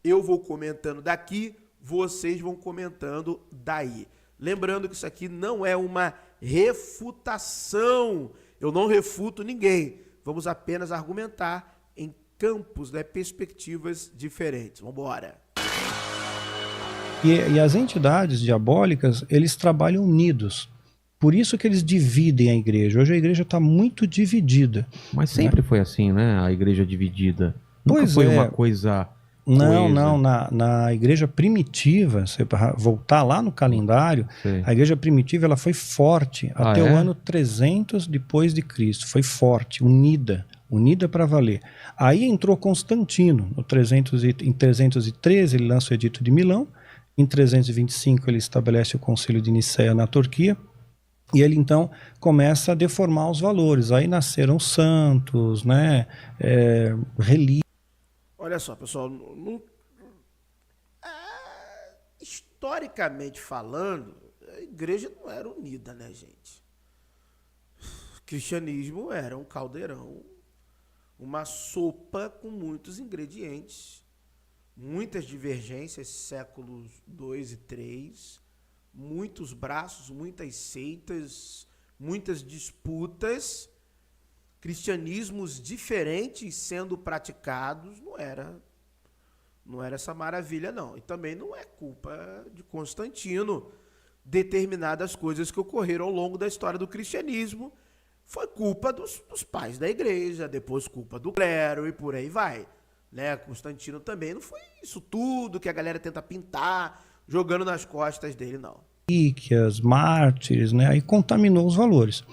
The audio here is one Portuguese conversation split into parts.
Eu vou comentando daqui, vocês vão comentando daí. Lembrando que isso aqui não é uma refutação. Eu não refuto ninguém. Vamos apenas argumentar em campos, né, perspectivas diferentes. Vamos embora. E as entidades diabólicas, eles trabalham unidos. Por isso que eles dividem a igreja. Hoje a igreja está muito dividida. Mas sempre foi assim, né? A igreja dividida. Nunca Pois foi é. uma coisa Não, coesa. não. Na igreja primitiva, se voltar lá no calendário, Sei. a igreja primitiva ela foi forte até o é? ano 300 depois de Cristo. Foi forte, unida para valer. Aí entrou Constantino, em 313 ele lança o Edito de Milão, em 325 ele estabelece o Concílio de Nicéia na Turquia, e ele então começa a deformar os valores. Aí nasceram santos, né, relíquias. Olha só, pessoal, historicamente falando, a igreja não era unida, né, gente? O cristianismo era um caldeirão, uma sopa com muitos ingredientes, muitas divergências, séculos 2 e 3, muitos braços, muitas seitas, muitas disputas, cristianismos diferentes sendo praticados, não era essa maravilha, não. E também não é culpa de Constantino determinadas coisas que ocorreram ao longo da história do cristianismo. Foi culpa dos pais da igreja, depois culpa do clero e por aí vai. Né? Constantino também não foi isso tudo que a galera tenta pintar, jogando nas costas dele, não. Mártires, né? Aí contaminou os valores.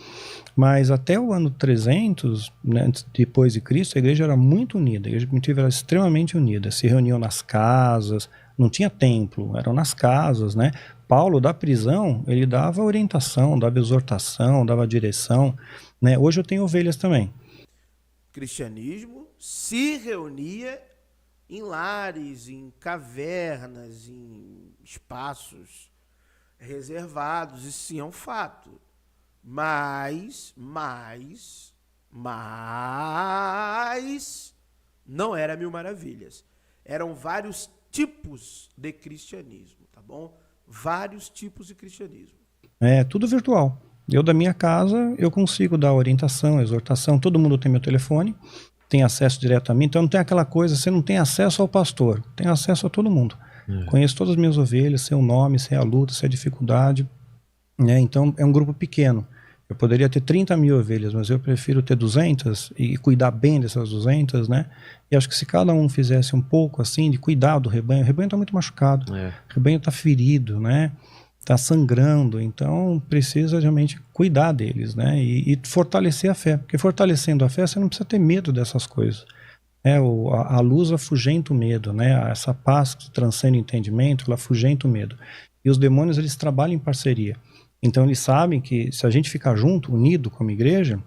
Mas até o ano 300, né, depois de Cristo, a igreja era muito unida. A igreja primitiva era extremamente unida. Se reuniam nas casas, não tinha templo, eram nas casas, né? Paulo, da prisão, ele dava orientação, dava exortação, dava direção, né? Hoje eu tenho ovelhas também. O cristianismo se reunia em lares, em cavernas, em espaços reservados, isso sim é um fato. Mas não era mil maravilhas. Eram vários tipos de cristianismo, tá bom? Vários tipos de cristianismo. É tudo virtual. Eu da minha casa, eu consigo dar orientação, exortação, todo mundo tem meu telefone, tem acesso direto a mim, então não tem aquela coisa, você não tem acesso ao pastor, tem acesso a todo mundo. Conheço todas as minhas ovelhas, sei o nome, sei a luta, sei a dificuldade, né? Então é um grupo pequeno. Eu poderia ter 30 mil ovelhas, mas eu prefiro ter 200 e cuidar bem dessas 200, né? E acho que se cada um fizesse um pouco assim, de cuidar do rebanho, o rebanho está muito machucado, o rebanho está ferido, né? Está sangrando, então precisa realmente cuidar deles, né? E fortalecer a fé, porque fortalecendo a fé você não precisa ter medo dessas coisas. A luz afugenta o medo, né? Essa paz que transcende o entendimento, ela afugenta o medo. E os demônios, eles trabalham em parceria. Então eles sabem que se a gente ficar junto, unido como igreja,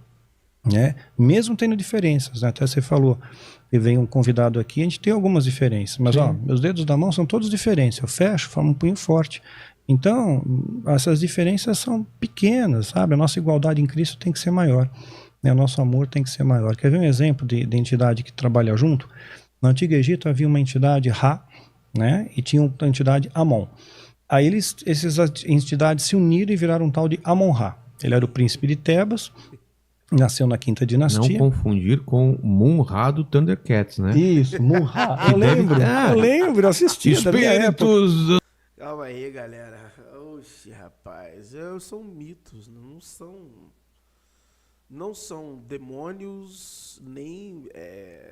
né? Mesmo tendo diferenças, né? Até você falou que vem um convidado aqui, a gente tem algumas diferenças, mas ó, meus dedos da mão são todos diferentes, eu fecho, formo um punho forte. Então, essas diferenças são pequenas, sabe? A nossa igualdade em Cristo tem que ser maior, né? O nosso amor tem que ser maior. Quer ver um exemplo de entidade que trabalha junto? No Antigo Egito havia uma entidade Ra, né? E tinha uma entidade Amon. Aí essas entidades se uniram e viraram um tal de Amon-Ra. Ele era o príncipe de Tebas, nasceu na quinta dinastia. Não confundir com Mun-Ra do Thundercats, né? Isso, Mun-Ra. Eu lembro, eu assisti. Espíritos... Calma aí, galera. Oxi, rapaz. São mitos, não são demônios, nem...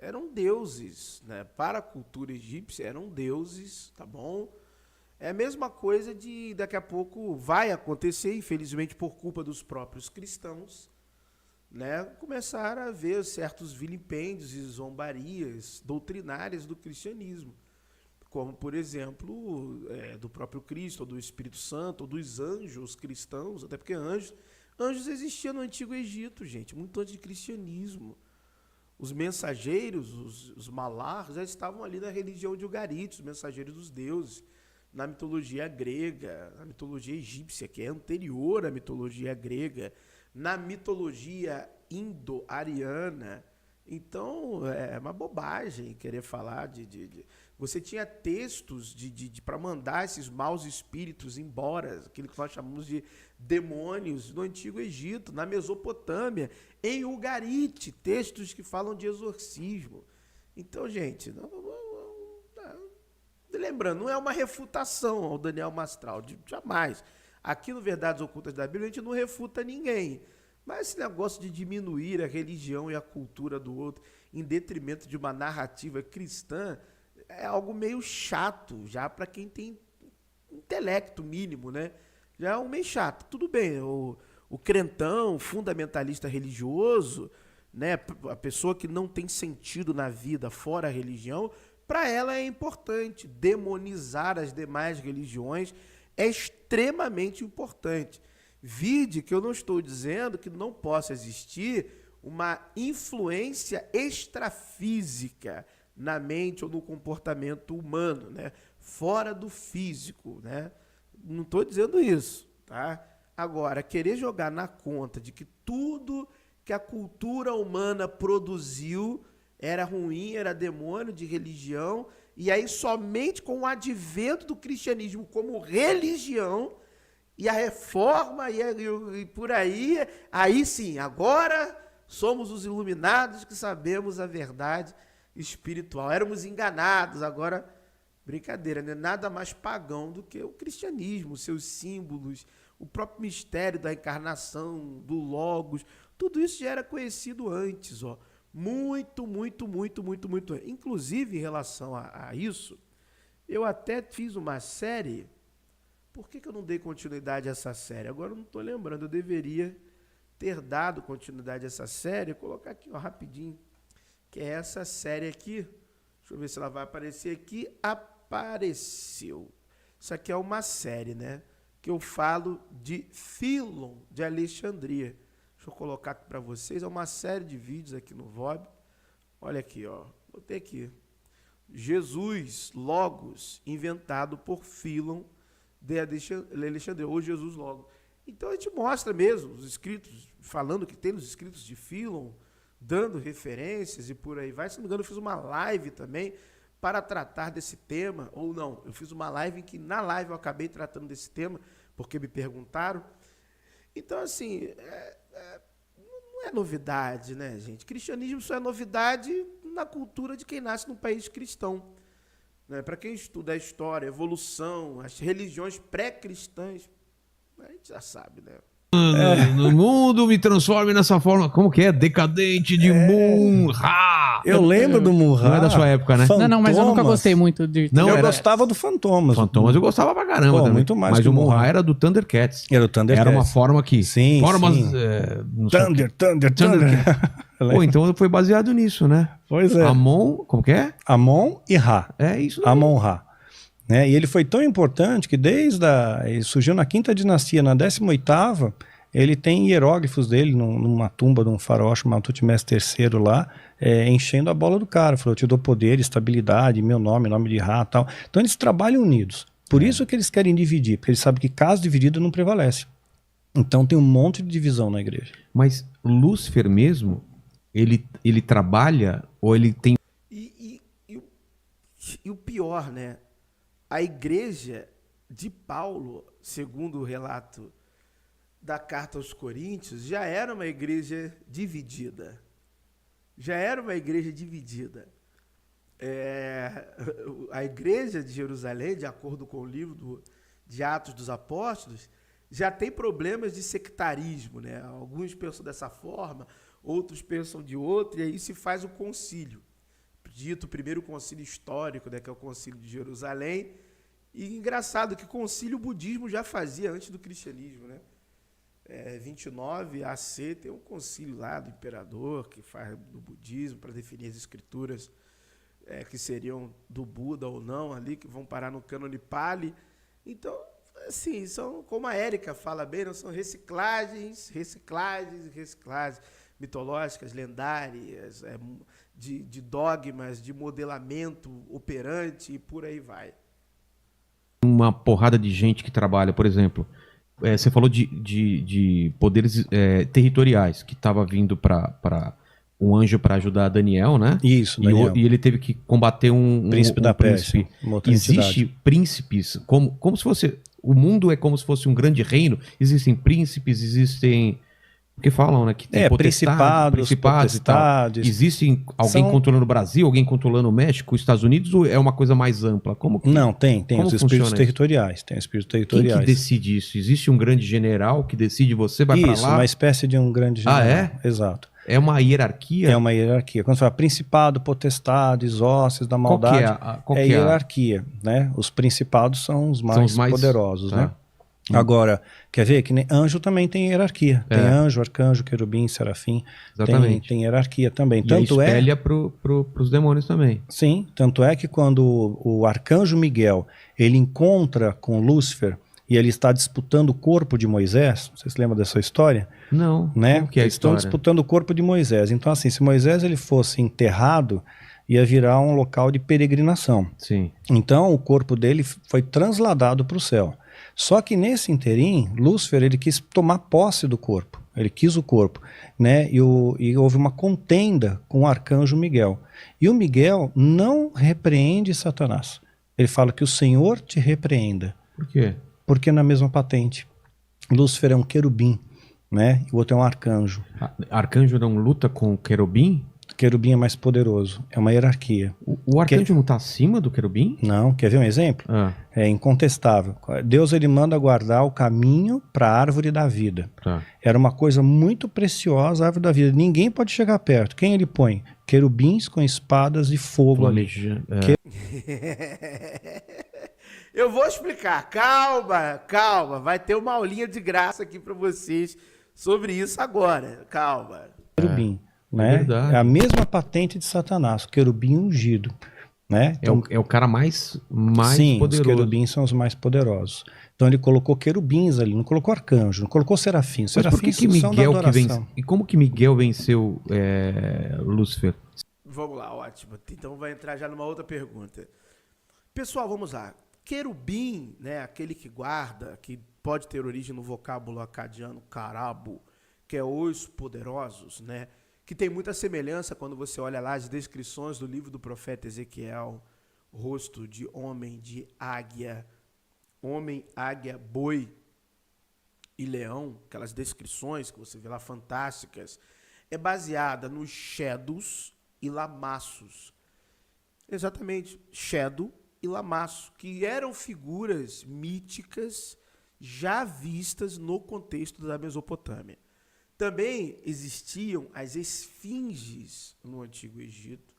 eram deuses, né? Para a cultura egípcia, eram deuses, tá bom? É a mesma coisa de daqui a pouco vai acontecer, infelizmente por culpa dos próprios cristãos, né? Começar a ver certos vilipêndios e zombarias doutrinárias do cristianismo. Como, por exemplo, do próprio Cristo, ou do Espírito Santo, ou dos anjos cristãos, até porque anjos existiam no Antigo Egito, gente, muito antes de cristianismo. Os mensageiros, os malar, já estavam ali na religião de Ugarit, os mensageiros dos deuses, na mitologia grega, na mitologia egípcia, que é anterior à mitologia grega, na mitologia indo-ariana, Então, é uma bobagem querer falar Você tinha textos para mandar esses maus espíritos embora, aquilo que nós chamamos de demônios, no Antigo Egito, na Mesopotâmia, em Ugarite, textos que falam de exorcismo. Então, gente, lembrando, não é uma refutação ao Daniel Mastral, jamais. Aqui no Verdades Ocultas da Bíblia, a gente não refuta ninguém. Mas esse negócio de diminuir a religião e a cultura do outro em detrimento de uma narrativa cristã é algo meio chato, já para quem tem intelecto mínimo, né? Já é um meio chato. Tudo bem, o crentão, fundamentalista religioso, né? A pessoa que não tem sentido na vida fora a religião, para ela é importante. Demonizar as demais religiões é extremamente importante. Vide que eu não estou dizendo que não possa existir uma influência extrafísica na mente ou no comportamento humano, né? Fora do físico, né? Não estou dizendo isso, tá? Agora, querer jogar na conta de que tudo que a cultura humana produziu era ruim, era demônio de religião, e aí somente com o advento do cristianismo como religião e a reforma e por aí sim, agora somos os iluminados que sabemos a verdade espiritual. Éramos enganados, agora, brincadeira, né? Nada mais pagão do que o cristianismo, seus símbolos, o próprio mistério da encarnação, do Logos, tudo isso já era conhecido antes, ó. Muito antes. Inclusive, em relação a isso, eu até fiz uma série. Por que eu não dei continuidade a essa série? Agora eu não estou lembrando, eu deveria ter dado continuidade a essa série. Vou colocar aqui, ó, rapidinho, que é essa série aqui. Deixa eu ver se ela vai aparecer aqui. Apareceu. Isso aqui é uma série, né? Que eu falo de Fílon de Alexandria. Deixa eu colocar aqui para vocês. É uma série de vídeos aqui no VOB. Olha aqui, ó. Botei aqui. Jesus, Logos, inventado por Fílon de Alexandria, ou Jesus Logos. Então a gente mostra mesmo os escritos, falando que tem nos escritos de Fílon, dando referências e por aí vai. Se não me engano, eu fiz uma live também para tratar desse tema, ou não, eu fiz uma live em que na live eu acabei tratando desse tema, porque me perguntaram. Então, assim, não é novidade, né, gente? Cristianismo só é novidade na cultura de quem nasce num país cristão. Né? Para quem estuda a história, a evolução, as religiões pré-cristãs, a gente já sabe, né? No mundo me transforme nessa forma, como que é? Decadente de Mun-Ra. Eu lembro do Mun-Ra. Não é da sua época, né? Fantomas. Não, mas eu nunca gostei muito de... Não, eu era- gostava do Fantomas. Fantomas eu gostava pra caramba Pô, também. muito mais Mas que o o Mun-Ra Mun-Ra. era do Thundercats. Era o Thundercats. Era uma forma que... Sim, formas... sim. não sei o quê. Thunder. Pô, então foi baseado nisso, né? Pois é. Amon, como que é? Amon e Ra. É isso aí. Amon-Ra. Né? E ele foi tão importante que ele surgiu na 5ª dinastia, na 18ª, ele tem hieróglifos dele numa tumba de um faraó chamado Tutmés III lá, enchendo a bola do cara. Falou, eu te dou poder, estabilidade, meu nome, nome de Ra e tal. Então eles trabalham unidos. Por isso que eles querem dividir, porque eles sabem que caso dividido não prevalece. Então tem um monte de divisão na igreja. Mas Lúcifer mesmo, ele trabalha ou ele tem... E o pior, né? A igreja de Paulo, segundo o relato da carta aos Coríntios, já era uma igreja dividida. Já era uma igreja dividida. A igreja de Jerusalém, de acordo com o livro de Atos dos Apóstolos, já tem problemas de sectarismo, né? Alguns pensam dessa forma, outros pensam de outra, e aí se faz o concílio. Dito o primeiro concílio histórico, né, que é o concílio de Jerusalém. E engraçado que concílio o budismo já fazia antes do cristianismo, né? 29 AC tem um concílio lá do imperador que faz do budismo para definir as escrituras que seriam do Buda ou não ali, que vão parar no cânone Pali. Então, assim, são, como a Érica fala bem, não são reciclagens mitológicas, lendárias, de dogmas, de modelamento operante e por aí vai. Uma porrada de gente que trabalha, por exemplo, você falou de poderes territoriais que estava vindo para um anjo para ajudar Daniel, né? Isso, E, Daniel. e ele teve que combater um Príncipe da Pérsia, príncipe. uma outra Existe entidade. príncipes, como se fosse... O mundo é como se fosse um grande reino. Existem príncipes, existem... O que falam, né? Que tem Principados, e tal. potestades. Existe alguém São- controlando o Brasil, alguém controlando o México, os Estados Unidos, ou é uma coisa mais ampla? Como que, Não, tem como os espíritos funciona isso? territoriais. Tem espíritos Quem que territoriais. decide isso? Existe um grande general que decide, você vai para Isso, lá? uma espécie de um grande Ah, general. é? Exato. É uma hierarquia? É uma hierarquia. Quando você fala principado, potestades, hostes da Qual que é maldade, qual é que é a- hierarquia, né? Os principados são os mais, São os mais- poderosos, tá. né? Agora, quer ver que nem anjo também tem hierarquia. Tem É. anjo, arcanjo, querubim, serafim. Exatamente. Tem hierarquia também. E Tanto aí é, espelha pros demônios também. sim, tanto é que quando o arcanjo Miguel, ele encontra com Lúcifer e ele está disputando o corpo de Moisés, vocês lembram dessa história? Não, Né? como que é a Eles estão história? disputando o corpo de Moisés. Então, assim, se Moisés ele fosse enterrado, ia virar um local de peregrinação. Sim. Então, o corpo dele foi transladado para o céu. Só que nesse interim, Lúcifer ele quis tomar posse do corpo. Ele quis o corpo, né? E houve uma contenda com o arcanjo Miguel. E o Miguel não repreende Satanás. Ele fala que o Senhor te repreenda. Por quê? Porque na mesma patente, Lúcifer é um querubim, né? E o outro é um arcanjo. Arcanjo não luta com o querubim? O querubim é mais poderoso, é uma hierarquia. O arcanjo não tá acima do querubim? Não, quer ver um exemplo? Ah, É incontestável. Deus ele manda guardar o caminho para a árvore da vida. tá. Era uma coisa muito preciosa a árvore da vida. Ninguém pode chegar perto. Quem ele põe? Querubins com espadas de fogo ali. Planejando. Eu vou explicar. Calma, calma. Vai ter uma aulinha de graça aqui para vocês sobre isso agora. Calma. Querubim, né? verdade. É a mesma patente de Satanás, o querubim ungido, né? É o cara mais sim, poderoso. os querubins são os mais poderosos. Então ele colocou querubins ali, não colocou arcanjo, não colocou serafim. Mas por Serafins que são da Miguel que adoração. vence? E como que Miguel venceu Lúcifer? Vamos lá, ótimo. Então vai entrar já numa outra pergunta. Pessoal, vamos lá. Querubim, né, aquele que guarda, que pode ter origem no vocábulo acadiano carabo, que é os poderosos, né, que tem muita semelhança quando você olha lá as descrições do livro do profeta Ezequiel, rosto de homem, de águia, boi e leão, aquelas descrições que você vê lá fantásticas, é baseada nos Shadows e Lamassos. Exatamente, Shadow e Lamaço, que eram figuras míticas já vistas no contexto da Mesopotâmia. Também existiam as esfinges no Antigo Egito,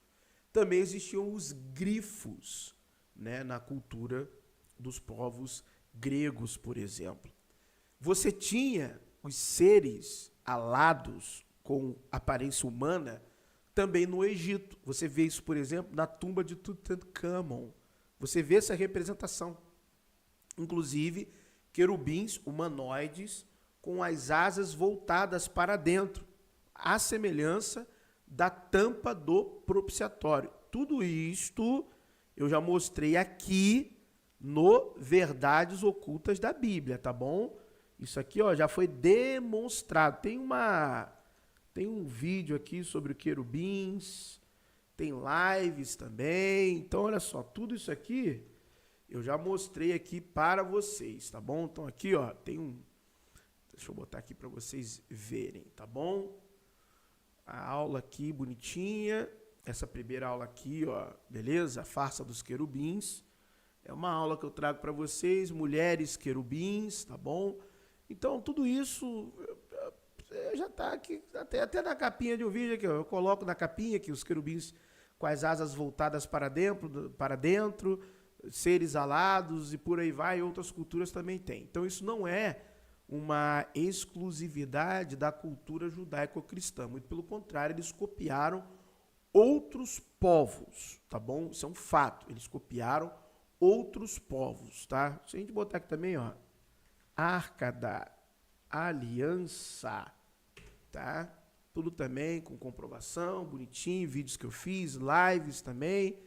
também existiam os grifos, né, na cultura dos povos gregos, por exemplo. Você tinha os seres alados com aparência humana também no Egito. Você vê isso, por exemplo, na tumba de Tutankhamon. Você vê essa representação. Inclusive, querubins humanoides com as asas voltadas para dentro, à semelhança da tampa do propiciatório. Tudo isto eu já mostrei aqui no Verdades Ocultas da Bíblia, tá bom? Isso aqui, ó, já foi demonstrado. Tem um vídeo aqui sobre querubins, tem lives também. Então, olha só, tudo isso aqui eu já mostrei aqui para vocês, tá bom? Então, aqui, ó, tem um... Deixa eu botar aqui para vocês verem, tá bom? A aula aqui, bonitinha. Essa primeira aula aqui, ó, beleza? A farsa dos querubins. É uma aula que eu trago para vocês, mulheres querubins, tá bom? Então, tudo isso já está aqui, até na capinha de um vídeo aqui, ó, eu coloco na capinha que os querubins com as asas voltadas para dentro, seres alados e por aí vai, outras culturas também têm. Então, isso não é uma exclusividade da cultura judaico-cristã, muito pelo contrário, eles copiaram outros povos, tá bom? Isso é um fato, eles copiaram outros povos, tá? Se a gente botar aqui também, ó, Arca da Aliança, tá? Tudo também com comprovação, bonitinho, vídeos que eu fiz, lives também.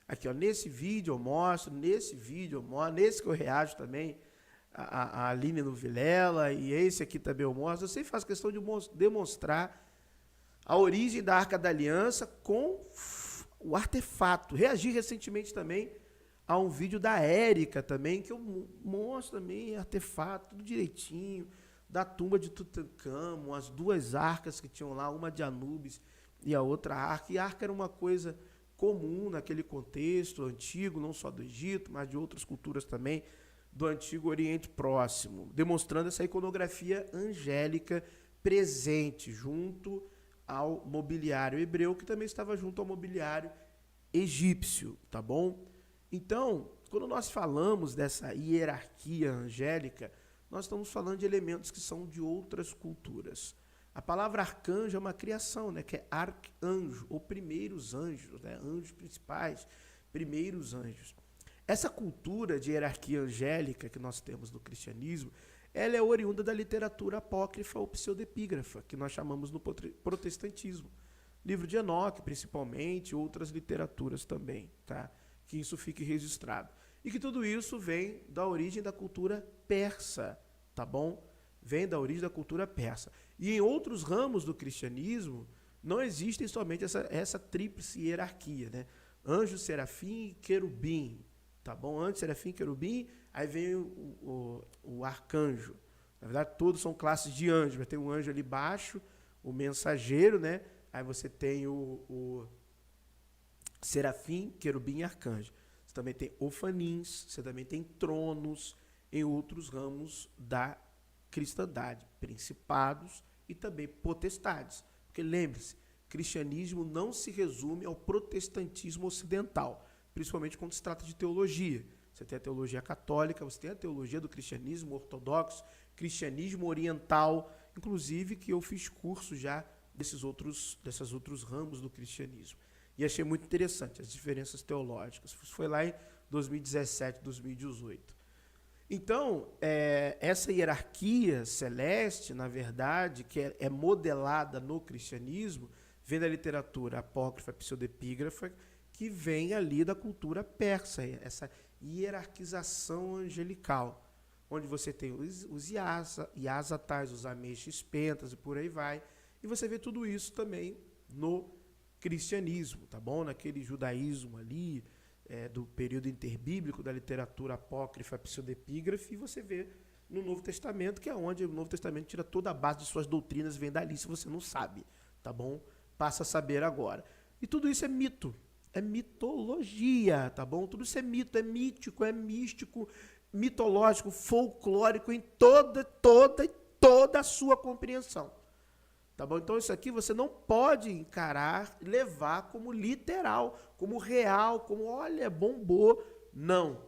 Aqui, ó, nesse vídeo eu mostro, nesse que eu reajo também, a Aline no Vilela, e esse aqui também eu mostro. Eu sempre faço questão de demonstrar a origem da Arca da Aliança com o artefato. Reagi recentemente também a um vídeo da Érica também, que eu mostro também artefato, tudo direitinho, da tumba de Tutancâmon, as duas arcas que tinham lá, uma de Anubis e a outra arca. E a arca era uma coisa comum naquele contexto antigo, não só do Egito, mas de outras culturas também, do Antigo Oriente Próximo, demonstrando essa iconografia angélica presente junto ao mobiliário hebreu, que também estava junto ao mobiliário egípcio, tá bom? Então, quando nós falamos dessa hierarquia angélica, nós estamos falando de elementos que são de outras culturas. A palavra arcanjo é uma criação, né, que é arcanjo, ou primeiros anjos, né, anjos principais, primeiros anjos. Essa cultura de hierarquia angélica que nós temos no cristianismo, ela é oriunda da literatura apócrifa ou pseudepígrafa, que nós chamamos no protestantismo. Livro de Enoque, principalmente, outras literaturas também, tá? Que isso fique registrado. E que tudo isso vem da origem da cultura persa, tá bom? Vem da origem da cultura persa. E em outros ramos do cristianismo, não existem somente essa tríplice hierarquia, né? Anjo, serafim e querubim, tá bom? Anjo, serafim e querubim, aí vem o arcanjo. Na verdade, todos são classes de anjos. Vai ter um anjo ali baixo, o mensageiro, né? Aí você tem o serafim, querubim e arcanjo. Você também tem ofanins, você também tem tronos em outros ramos da cristandade, principados e também potestades. Porque lembre-se, cristianismo não se resume ao protestantismo ocidental, principalmente quando se trata de teologia. Você tem a teologia católica, você tem a teologia do cristianismo ortodoxo, cristianismo oriental, inclusive que eu fiz curso já desses outros ramos do cristianismo. E achei muito interessante as diferenças teológicas. Foi lá em 2017, 2018. Então, essa hierarquia celeste, na verdade, que é modelada no cristianismo, vem da literatura apócrifa, pseudepígrafa, que vem ali da cultura persa, essa hierarquização angelical, onde você tem os Iasatais, os Ameixes Pentas e por aí vai, e você vê tudo isso também no cristianismo, tá bom? Naquele judaísmo ali, do período interbíblico, da literatura apócrifa, pseudepígrafa, e você vê no Novo Testamento, que é onde o Novo Testamento tira toda a base de suas doutrinas, vem dali, se você não sabe, tá bom? Passa a saber agora. E tudo isso é mito, é mitologia, tá bom? Tudo isso é mito, é mítico, é místico, mitológico, folclórico em toda a sua compreensão. Tá bom? Então isso aqui você não pode encarar, levar como literal, como real, como olha, bombou. Não.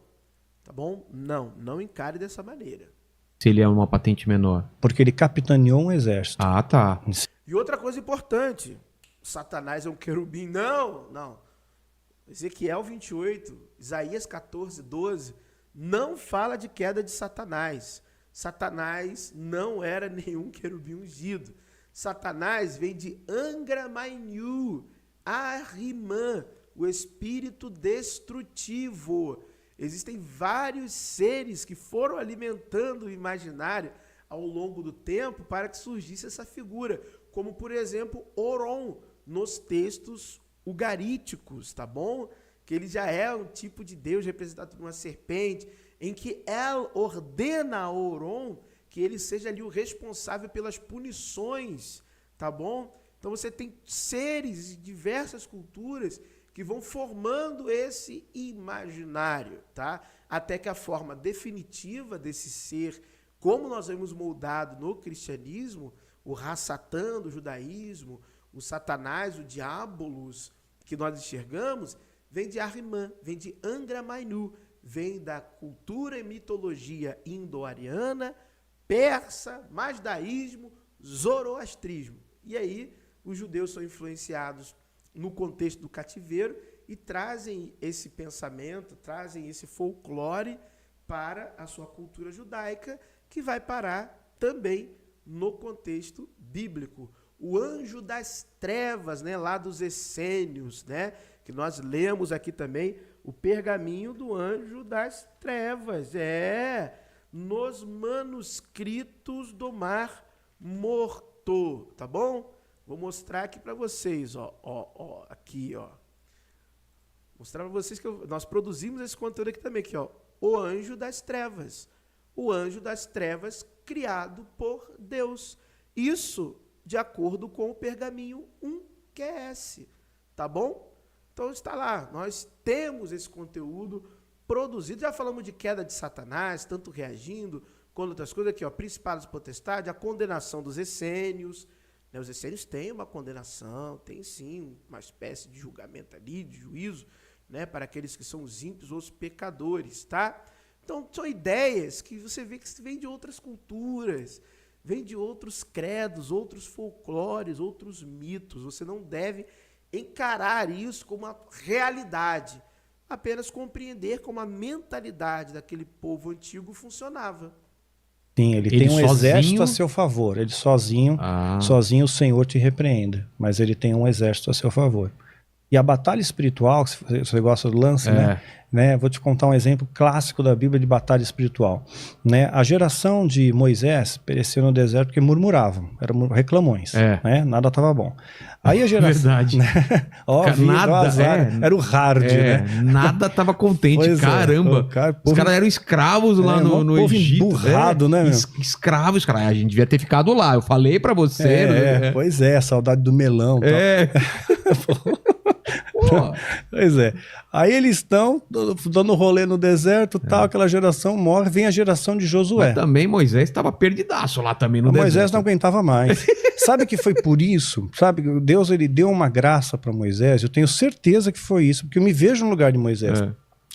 Tá bom? Não encare dessa maneira. Se ele é uma patente menor. Porque ele capitaneou um exército. Ah, tá. E outra coisa importante, Satanás é um querubim. Não. Ezequiel 28, Isaías 14, 12, não fala de queda de Satanás. Satanás não era nenhum querubim ungido. Satanás vem de Angra Mainyu, Ahriman, o espírito destrutivo. Existem vários seres que foram alimentando o imaginário ao longo do tempo para que surgisse essa figura, como, por exemplo, Oron, nos textos ugaríticos, tá bom? Que ele já é um tipo de Deus representado por uma serpente, em que El ordena a Oron que ele seja ali o responsável pelas punições, tá bom? Então você tem seres de diversas culturas que vão formando esse imaginário, tá? Até que a forma definitiva desse ser, como nós vemos moldado no cristianismo, o Ra-Satã do judaísmo, o Satanás, o Diabolos, que nós enxergamos, vem de Ahriman, vem de Angra Mainyu, vem da cultura e mitologia indo-ariana, persa, masdaísmo, zoroastrismo. E aí os judeus são influenciados no contexto do cativeiro e trazem esse pensamento, trazem esse folclore para a sua cultura judaica, que vai parar também no contexto bíblico. O anjo das trevas, né, lá dos essênios, né, que nós lemos aqui também, o pergaminho do anjo das trevas, nos manuscritos do Mar Morto, tá bom? Vou mostrar aqui para vocês, aqui, ó. Mostrar para vocês que nós produzimos esse conteúdo aqui também, aqui, ó. O anjo das trevas. O anjo das trevas criado por Deus. Isso de acordo com o pergaminho 1QS, tá bom? Então está lá, nós temos esse conteúdo produzido, já falamos de queda de Satanás, tanto reagindo, quanto outras coisas aqui, ó, principados e potestade, a condenação dos essênios, né? Os essênios têm uma condenação, tem sim uma espécie de julgamento ali, de juízo, né, para aqueles que são os ímpios ou os pecadores, tá? Então, são ideias que você vê que vêm de outras culturas, vêm de outros credos, outros folclores, outros mitos. Você não deve encarar isso como uma realidade, apenas compreender como a mentalidade daquele povo antigo funcionava. Sim, ele tem um exército a seu favor. Ele sozinho o Senhor te repreenda, mas ele tem um exército a seu favor. E a batalha espiritual, se você gosta do lance, né? Vou te contar um exemplo clássico da Bíblia de batalha espiritual. Né? A geração de Moisés pereceu no deserto porque murmuravam, eram reclamões, né? Nada estava bom. Aí a geração... Verdade. Né? Nada, era o hard, né? Nada estava contente, Pois caramba. Os caras eram escravos lá no povo Egito. emburrado, né, meu? Escravos, cara. A gente devia ter ficado lá. Eu falei pra você. Né? Pois é, saudade do melão. Pois é. Aí eles estão dando rolê no deserto, tal, aquela geração morre, vem a geração de Josué. Mas também Moisés estava perdidaço lá também no deserto. Moisés não aguentava mais. Sabe que foi por isso? Sabe, Deus ele deu uma graça para Moisés, eu tenho certeza que foi isso, porque eu me vejo no lugar de Moisés.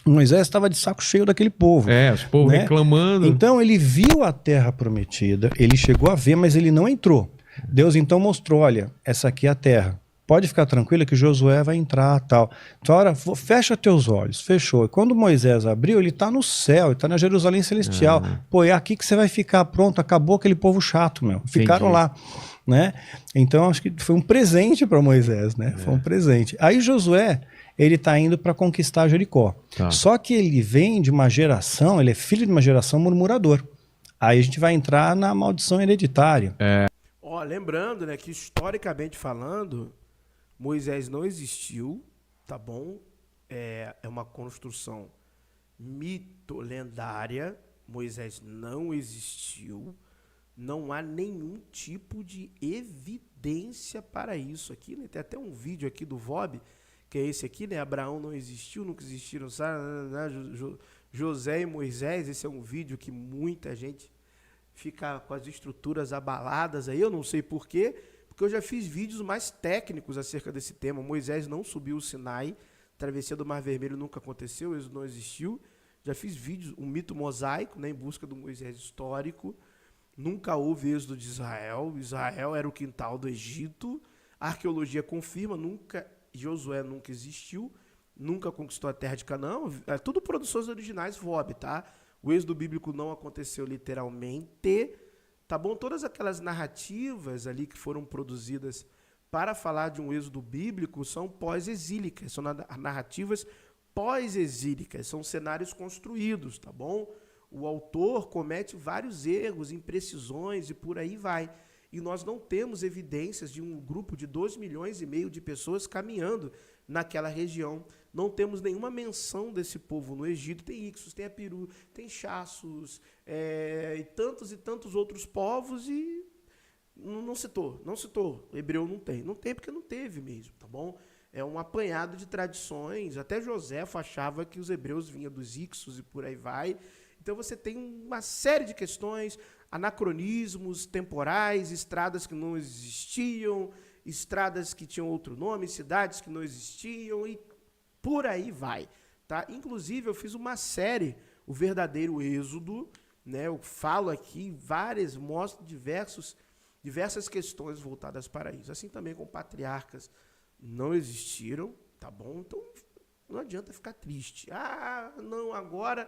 Moisés estava de saco cheio daquele povo. Os povos reclamando. Então ele viu a terra prometida, ele chegou a ver, mas ele não entrou. Deus então mostrou, olha, essa aqui é a terra. Pode ficar tranquila que Josué vai entrar, tal. Então, ora, fecha teus olhos. Fechou. E quando Moisés abriu, ele está no céu, ele está na Jerusalém Celestial. Pô, é aqui que você vai ficar. Pronto, acabou aquele povo chato, meu. Ficaram lá, né? Então, acho que foi um presente para Moisés, né? Foi um presente. Aí Josué, ele está indo para conquistar Jericó. Só que ele vem de uma geração, ele é filho de uma geração murmurador. Aí a gente vai entrar na maldição hereditária. Lembrando, né, que historicamente falando, Moisés não existiu, tá bom? É uma construção mito-lendária. Moisés não existiu. Não há nenhum tipo de evidência para isso aqui, né? Tem até um vídeo aqui do VOB, que é esse aqui, né? Abraão não existiu, nunca existiram, sabe? José e Moisés. Esse é um vídeo que muita gente fica com as estruturas abaladas aí. Eu não sei por quê. Porque eu já fiz vídeos mais técnicos acerca desse tema. Moisés não subiu o Sinai, travessia do Mar Vermelho nunca aconteceu, isso não existiu. Já fiz vídeos, um mito mosaico, né, em busca do Moisés histórico. Nunca houve êxodo de Israel. Israel era o quintal do Egito. A arqueologia confirma, Josué nunca existiu, nunca conquistou a terra de Canaã. É tudo produções originais VOB, tá? O êxodo bíblico não aconteceu literalmente. Tá bom? Todas aquelas narrativas ali que foram produzidas para falar de um êxodo bíblico são pós-exílicas, são narrativas pós-exílicas, são cenários construídos, tá bom? O autor comete vários erros, imprecisões e por aí vai. E nós não temos evidências de um grupo de 2,5 milhões de pessoas caminhando naquela região. Não temos nenhuma menção desse povo no Egito. Tem Ixos, tem Apiru, tem Chassos, e tantos outros povos, e não citou. Hebreu não tem. Não tem porque não teve mesmo, tá bom? É um apanhado de tradições. Até Joséfo achava que os hebreus vinham dos Ixos e por aí vai. Então você tem uma série de questões, anacronismos temporais, estradas que não existiam, estradas que tinham outro nome, cidades que não existiam e por aí vai, tá? Inclusive eu fiz uma série, O Verdadeiro Êxodo, né? Eu falo aqui mostro diversas questões voltadas para isso. Assim também com patriarcas não existiram, tá bom? Então não adianta ficar triste. Não, agora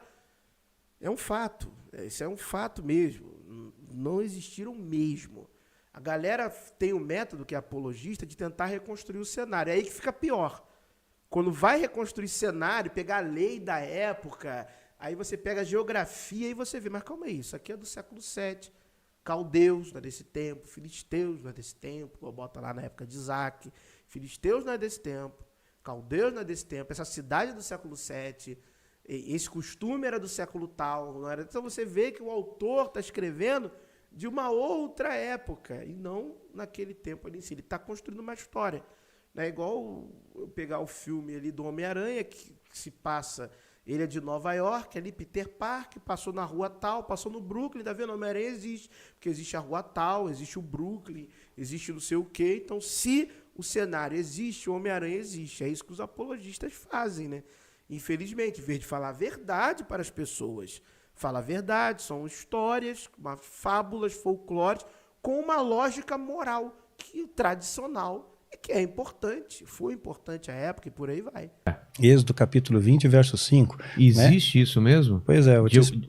é um fato. Isso é um fato mesmo. Não existiram mesmo. A galera tem um método que é apologista de tentar reconstruir o cenário. É aí que fica pior. Quando vai reconstruir cenário, pegar a lei da época, aí você pega a geografia e você vê, mas calma aí, isso aqui é do século VII, Caldeus não é desse tempo, filisteus não é desse tempo, bota lá na época de Isaac, filisteus não é desse tempo, caldeus não é desse tempo, essa cidade do século VII, esse costume era do século tal, não era? Então você vê que o autor está escrevendo de uma outra época, e não naquele tempo ali em si. Ele está construindo uma história. Não é igual eu pegar o filme ali do Homem-Aranha, que se passa, ele é de Nova York, ali Peter Parker, passou na rua tal, passou no Brooklyn, tá vendo? Homem-Aranha existe, porque existe a rua tal, existe o Brooklyn, existe não sei o quê. Então, se o cenário existe, o Homem-Aranha existe. É isso que os apologistas fazem, né? Infelizmente, em vez de falar a verdade para as pessoas, fala a verdade, são histórias, fábulas, folclores, com uma lógica moral, que tradicional e que é importante, foi importante à época e por aí vai. Êxodo capítulo 20, verso 5. Existe isso mesmo? Pois é.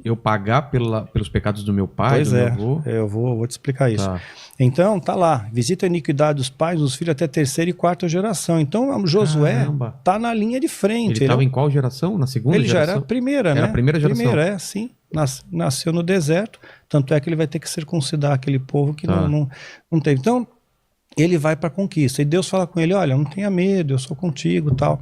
Eu pagar pelos pecados do meu pai, Pois do meu é, avô? eu vou te explicar isso. Tá. Então, tá lá, visita a iniquidade dos pais, dos filhos até terceira e quarta geração. Então, Josué Caramba. tá na linha de frente. Ele estava em qual geração? Na segunda Ele já geração? era a primeira, né? Era a primeira geração. Primeira, sim. Nasceu no deserto, tanto é que ele vai ter que circuncidar aquele povo que Tá. não teve. Então, ele vai para a conquista. E Deus fala com ele, olha, não tenha medo, eu sou contigo, tal.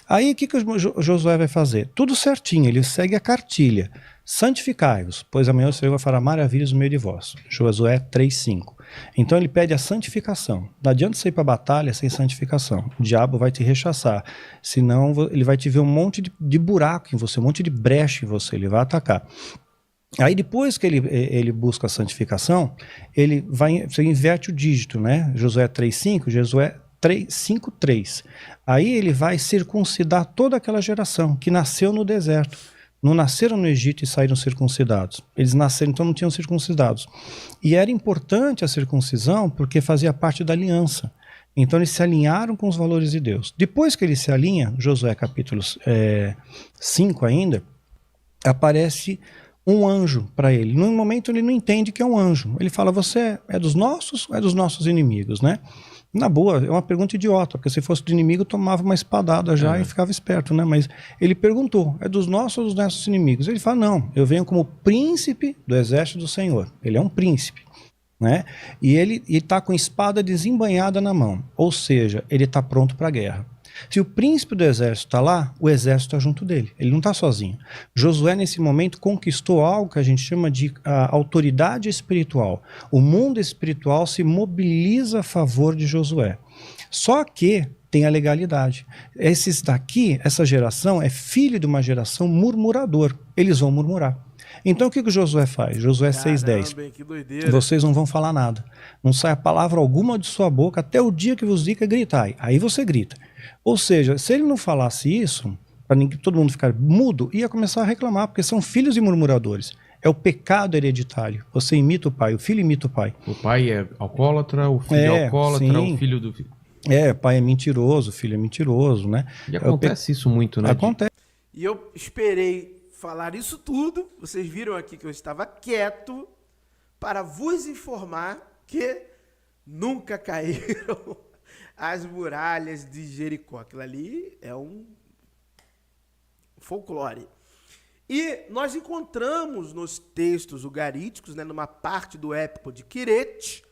Aí, o que o Josué vai fazer? Tudo certinho, ele segue a cartilha. Santificai-vos, pois amanhã o Senhor vai fará maravilhas no meio de vós. Josué 3:5. Então ele pede a santificação. Não adianta você ir para a batalha sem santificação. O diabo vai te rechaçar. Senão ele vai te ver um monte de buraco em você, um monte de brecha em você, ele vai atacar. Aí depois que ele busca a santificação, você inverte o dígito, né? Josué 3:5, Josué 5:3. Aí ele vai circuncidar toda aquela geração que nasceu no deserto. Não nasceram no Egito e saíram circuncidados. Eles nasceram, então não tinham circuncidados. E era importante a circuncisão porque fazia parte da aliança. Então eles se alinharam com os valores de Deus. Depois que ele se alinha, Josué capítulo 5 ainda, aparece um anjo para ele. No momento ele não entende que é um anjo. Ele fala, você é dos nossos ou é dos nossos inimigos, né? Na boa, é uma pergunta idiota, porque se fosse do inimigo, tomava uma espadada já e ficava esperto, né? Mas ele perguntou, é dos nossos ou dos nossos inimigos? Ele fala, não, eu venho como príncipe do exército do Senhor. Ele é um príncipe, né? E ele está com espada desembainhada na mão, ou seja, ele está pronto para a guerra. Se o príncipe do exército está lá, o exército está junto dele. Ele não está sozinho. Josué, nesse momento, conquistou algo que a gente chama de autoridade espiritual. O mundo espiritual se mobiliza a favor de Josué. Só que tem a legalidade. Essa geração é filho de uma geração murmurador. Eles vão murmurar. Então o que o Josué faz? Josué 6:10. Que doideira. Vocês não vão falar nada. Não sai a palavra alguma de sua boca até o dia que vos diga gritai. Aí você grita. Ou seja, se ele não falasse isso, para todo mundo ficar mudo, ia começar a reclamar, porque são filhos de murmuradores. É o pecado hereditário. Você imita o pai, o filho imita o pai. O pai é alcoólatra, o filho é alcoólatra, sim. o filho do filho. O pai é mentiroso, o filho é mentiroso, né? E acontece isso muito, né? Acontece. E eu esperei falar isso tudo, vocês viram aqui que eu estava quieto, para vos informar que nunca caíram as muralhas de Jericó. Aquilo ali é um folclore. E nós encontramos nos textos ugaríticos, né, numa parte do épico de Quirete,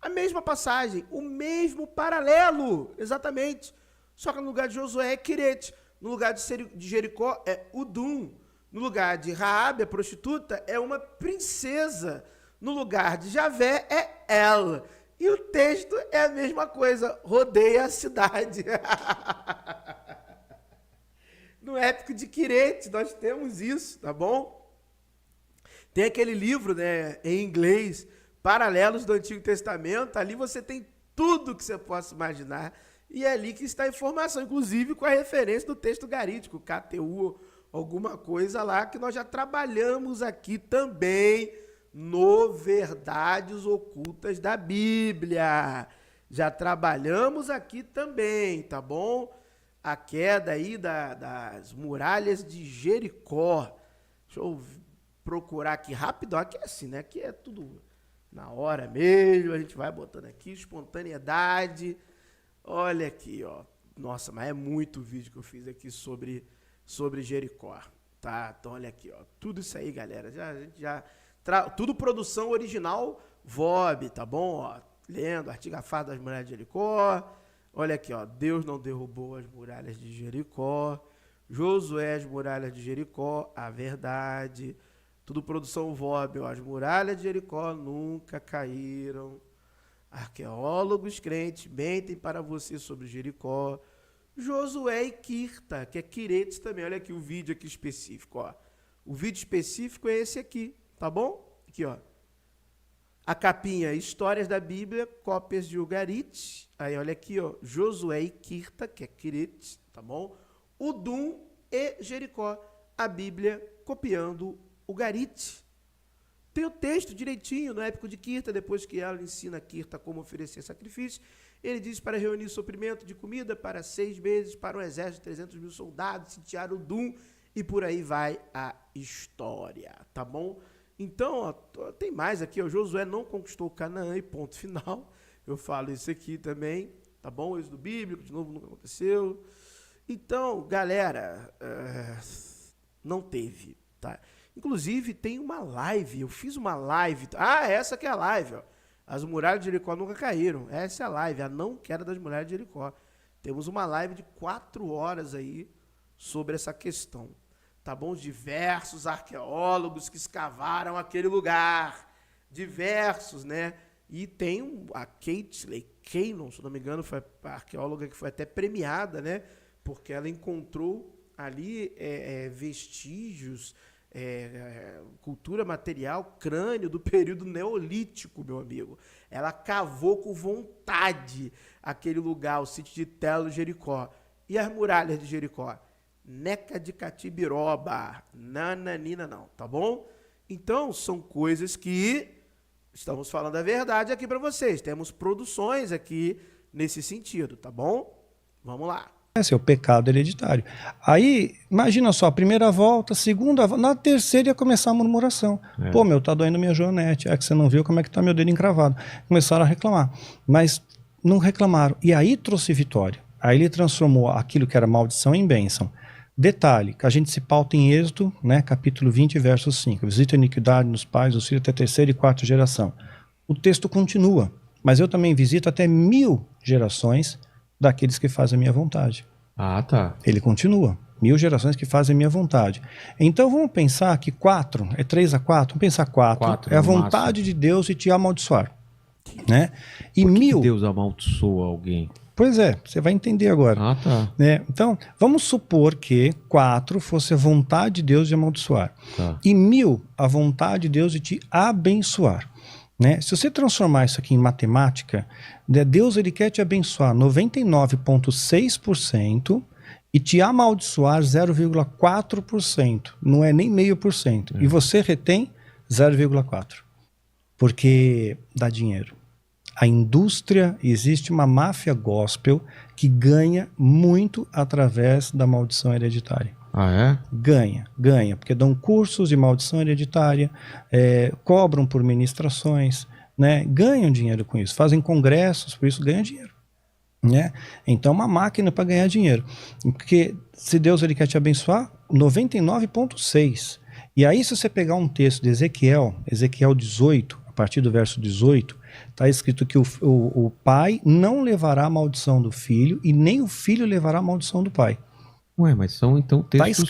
a mesma passagem, o mesmo paralelo, exatamente. Só que no lugar de Josué é Quirete, no lugar de Jericó é Udum, no lugar de Raabe, a prostituta, é uma princesa, no lugar de Javé é El. E o texto é a mesma coisa, rodeia a cidade. No épico de Quirete, nós temos isso, tá bom? Tem aquele livro, né, em inglês, Paralelos do Antigo Testamento, ali você tem tudo que você possa imaginar, e é ali que está a informação, inclusive com a referência do texto garítico, KTU, alguma coisa lá, que nós já trabalhamos aqui também, no Verdades Ocultas da Bíblia. Já trabalhamos aqui também, tá bom? A queda aí das muralhas de Jericó. Deixa eu procurar aqui rapidão. Aqui é assim, né? Aqui é tudo na hora mesmo. A gente vai botando aqui, espontaneidade. Olha aqui, ó. Nossa, mas é muito vídeo que eu fiz aqui sobre Jericó, tá? Então olha aqui, ó. Tudo isso aí, galera. A gente já Tudo produção original VOB, tá bom? Ó, lendo, artigo a fada das mulheres de Jericó. Olha aqui, ó. Deus não derrubou as muralhas de Jericó. Josué, as muralhas de Jericó, a verdade. Tudo produção VOB, ó. As muralhas de Jericó nunca caíram. Arqueólogos crentes mentem para você sobre Jericó. Josué e Quirta, que é Quiretes também. Olha aqui o vídeo aqui específico, ó. O vídeo específico é esse aqui, tá bom? Aqui, ó. A capinha, Histórias da Bíblia, cópias de Ugarit. Aí, olha aqui, ó. Josué e Quirta, que é Quiretes, tá bom? Udum e Jericó. A Bíblia copiando Ugarit. Tem o texto direitinho no Épico de Quirta, depois que ela ensina a Quirta como oferecer sacrifício. Ele diz para reunir suprimento de comida para 6 meses, para um exército de 300 mil soldados, sitiar o Dum, e por aí vai a história, tá bom? Então, ó, tem mais aqui, ó, Josué não conquistou Canaã e ponto final. Eu falo isso aqui também, tá bom? Êxodo bíblico, de novo, nunca aconteceu. Então, galera, não teve, tá? Inclusive, tem uma live, eu fiz uma live. Ah, essa que é a live, ó. As muralhas de Jericó nunca caíram. Essa é a live, a não queda das muralhas de Jericó. Temos uma live de 4 horas aí sobre essa questão. Tá bom? Diversos arqueólogos que escavaram aquele lugar. Diversos, né? E tem a Katelyn Cannon, se não me engano, foi a arqueóloga que foi até premiada, né? Porque ela encontrou ali vestígios, cultura material, crânio do período neolítico, meu amigo. Ela cavou com vontade aquele lugar, o sítio de Telo, Jericó. E as muralhas de Jericó? Neca de Catibiroba, nananina não, tá bom? Então, são coisas que estamos falando a verdade aqui para vocês. Temos produções aqui nesse sentido, tá bom? Vamos lá. Esse é o pecado hereditário. Aí, imagina só, primeira volta, segunda volta, na terceira ia começar a murmuração. Pô, meu, tá doendo minha joanete. É que você não viu como é que tá meu dedo encravado. Começaram a reclamar. Mas não reclamaram. E aí trouxe vitória. Aí ele transformou aquilo que era maldição em bênção. Detalhe, que a gente se pauta em Êxodo, né, capítulo 20, verso 5. Visita a iniquidade nos pais, dos filhos até 3ª e 4ª geração. O texto continua. Mas eu também visito até 1000 gerações daqueles que fazem a minha vontade. Ah, tá. Ele continua. 1000 gerações que fazem a minha vontade. Então vamos pensar que 4, é 3 a 4, vamos pensar 4 é a vontade de Deus de te amaldiçoar. Né? E Por que 1000... Deus amaldiçoa alguém? Pois é, você vai entender agora. Ah, tá. Né? Então, vamos supor que 4 fosse a vontade de Deus de amaldiçoar. Tá. E 1000 a vontade de Deus de te abençoar. Né? Se você transformar isso aqui em matemática, né, Deus ele quer te abençoar 99,6% e te amaldiçoar 0,4%. Não é nem 0,5%. E você retém 0,4%. Porque dá dinheiro. A indústria, existe uma máfia gospel que ganha muito através da maldição hereditária. Ah, é? Ganha, porque dão cursos de maldição hereditária, cobram por ministrações, né? Ganham dinheiro com isso, fazem congressos, por isso ganham dinheiro. Né? Então é uma máquina para ganhar dinheiro. Porque se Deus ele quer te abençoar, 99,6%. E aí se você pegar um texto de Ezequiel 18, a partir do verso 18, está escrito que o pai não levará a maldição do filho e nem o filho levará a maldição do pai. Ué, mas são então textos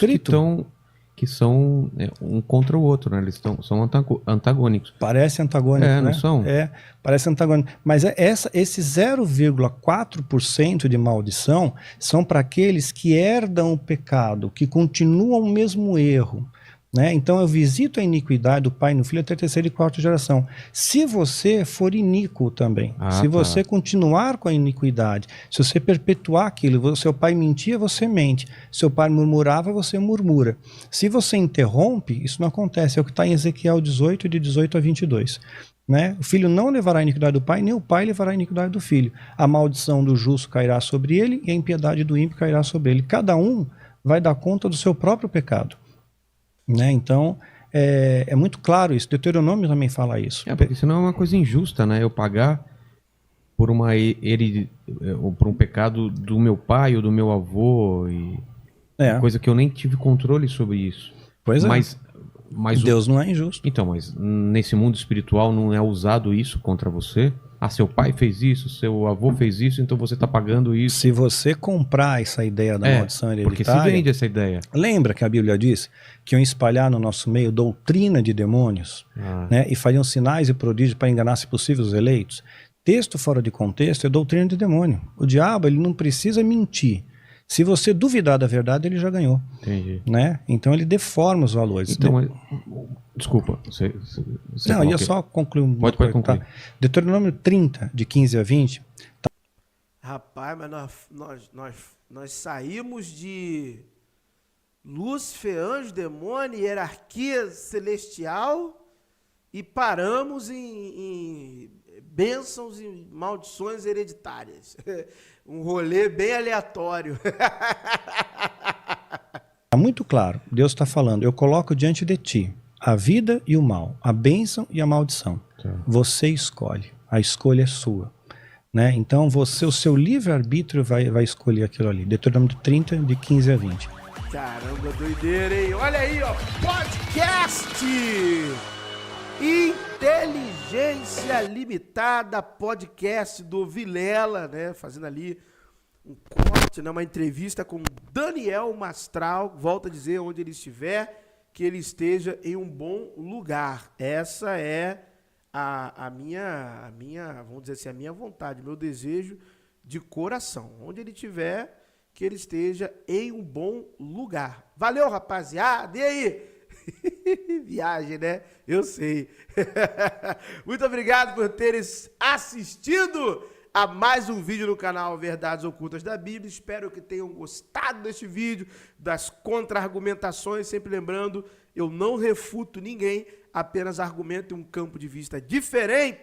que são um contra o outro, né? Eles são antagônicos. Parece antagônico, né? Não são? Parece antagônico. Mas esse 0,4% de maldição são para aqueles que herdam o pecado, que continuam o mesmo erro. Né? Então eu visito a iniquidade do pai no filho até 3ª e 4ª geração. Se você for iníquo também, se você continuar com a iniquidade, se você perpetuar aquilo, seu pai mentia, você mente. Seu pai murmurava, você murmura. Se você interrompe, isso não acontece. É o que está em Ezequiel 18, de 18 a 22. Né? O filho não levará a iniquidade do pai, nem o pai levará a iniquidade do filho. A maldição do justo cairá sobre ele e a impiedade do ímpio cairá sobre ele. Cada um vai dar conta do seu próprio pecado. Né? Então, é muito claro isso. Deuteronômio também fala isso. Porque senão é uma coisa injusta, né? Eu pagar por por um pecado do meu pai ou do meu avô, coisa que eu nem tive controle sobre isso. Pois Mas Mas Deus não é injusto. Então, mas nesse mundo espiritual não é usado isso contra você? Ah, seu pai fez isso, seu avô fez isso, então você está pagando isso. Se você comprar essa ideia da maldição Porque se hereditária, vende essa ideia. lembra que a Bíblia diz que iam espalhar no nosso meio doutrina de demônios, né, e fariam sinais e prodígios para enganar, se possível, os eleitos? Texto fora de contexto é doutrina de demônio. O diabo, ele não precisa mentir. Se você duvidar da verdade, ele já ganhou. Entendi. Né? Então ele deforma os valores. Então, desculpa. Você Não, eu ia só concluir um Pode pouco, concluir. tá? Deuteronômio 30, de 15 a 20. Rapaz, mas nós saímos de Lúcifer, anjo, demônio, hierarquia celestial e paramos em bênçãos e maldições hereditárias. Um rolê bem aleatório. Está muito claro. Deus está falando, eu coloco diante de ti a vida e o mal, a bênção e a maldição. Tá. Você escolhe. A escolha é sua. Né? Então você, o seu livre-arbítrio vai escolher aquilo ali. Deuteronômio 30, de 15 a 20. Caramba, doideira, hein? Olha aí, ó, podcast! Inteligência Limitada, podcast do Vilela, né? Fazendo ali um corte, né? Uma entrevista com Daniel Mastral. Volto a dizer, onde ele estiver, que ele esteja em um bom lugar. Essa é a minha, vamos dizer assim, a minha vontade, meu desejo de coração. Onde ele estiver, que ele esteja em um bom lugar. Valeu, rapaziada. E aí? Viagem, né? Eu sei. Muito obrigado por teres assistido a mais um vídeo no canal Verdades Ocultas da Bíblia. Espero que tenham gostado deste vídeo, das contra-argumentações. Sempre lembrando, eu não refuto ninguém, apenas argumento em um campo de vista diferente.